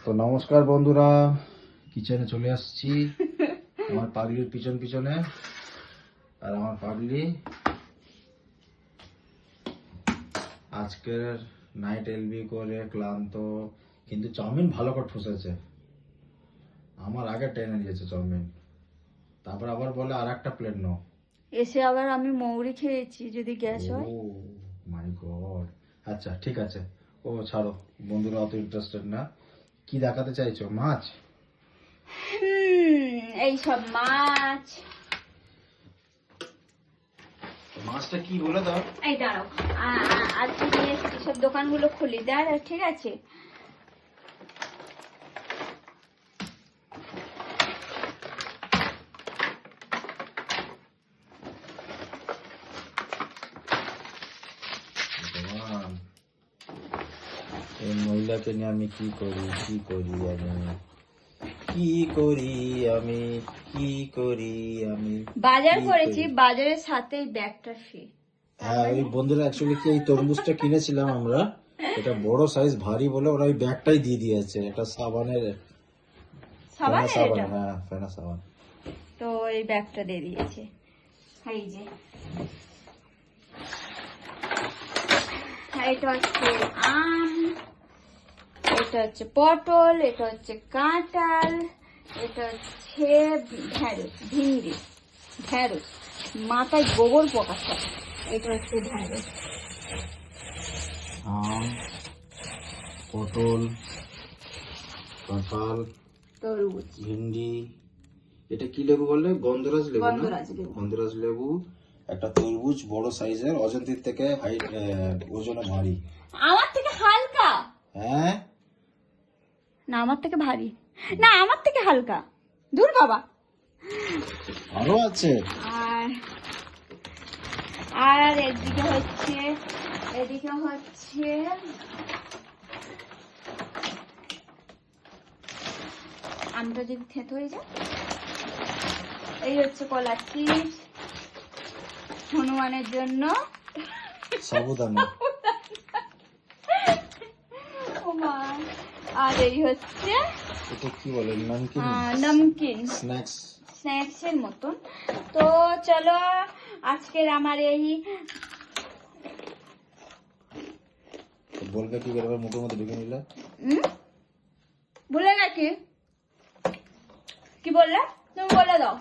তো নমস্কার বন্ধুরা, কিচেনে চলে আসছি আমার পাগলির পিছনে। আর আমার পাগলি আজকের নাইট এলবি করে ক্লান্ত, কিন্তু চাউমিন ভালো করে ঠুসেছে। আমার আগে টেনে নিয়েছে চাউমিন, তারপর আবার বলে আর একটা প্লেট নাও। এসে আবার আমি মৌরি খেয়েছি, যদি গ্যাস হয়। ও মাই গড। আচ্ছা ঠিক আছে, ও ছাড়ো, বন্ধুরা অত ইন্টারেস্টেড না। কি দেখাতে চাইছো? মাছ? এইসব মাছ। মাছটা কি বলে দাও। এই দাঁড়াও, আজকে নিয়ে এসেছি, সব দোকানগুলো খুলি, দাঁড়াও, ঠিক আছে। ভগবান, এই মহিলাকে নিয়ে আমি কি করি আমি বাজার কি করেছি, করি? বাজারের সাথে এই ব্যাগটা ফ্রি। হ্যাঁ, ওই বন্ধুরা অ্যাকচুয়ালি কি এই তরমুজটা কিনেছিলাম আমরা, এটা বড় সাইজ ভারী বলে ওরা ওই ব্যাগটাই দিয়ে দিয়েছে। এটা সাবানের, ফেনা সাবান, এটা হ্যাঁ ফেনা সাবান। তো এই ব্যাগটা দিয়ে দিয়েছে। এই যে এটা হচ্ছে আম, এটা হচ্ছে পটল, এটা হচ্ছে কাঁঠাল, এটা হচ্ছে ঢ্যাঁড়স, মাথায় গোবর পোকাচ্ছে। এটা হচ্ছে ঢ্যাঁড়স। আম, পটল, কাঁঠাল, তরমুজ, ভিন্ডি। এটা কি লেবু বললে? গন্ধরাজ লেবু না? গন্ধরাজ লেবু। গন্ধরাজ লেবু, একটা তরমুজ বড় সাইজের, অজন্তির থেকে ওজনে ভারী। আমার থেকে হালকা হ্যাঁ না, আমার থেকে ভারী না, আমার থেকে হালকা। দূর বাবা। আরো আছে। আর আর এদিকে হচ্ছে আমটা যদি থেতো হয়ে যায়। এই হচ্ছে কলার চিপস হনুমানের জন্য, সাবুদানা। আর এই হচ্ছে এটা কি বলে? নমকিন, স্ন্যাক্স এর মতন। তো চলো, আজকের আমার এই বলবে কি করে মুখের মধ্যে ঢুকে নিলে? ভুলে গেছি কি বললে, তুমি বলে দাও।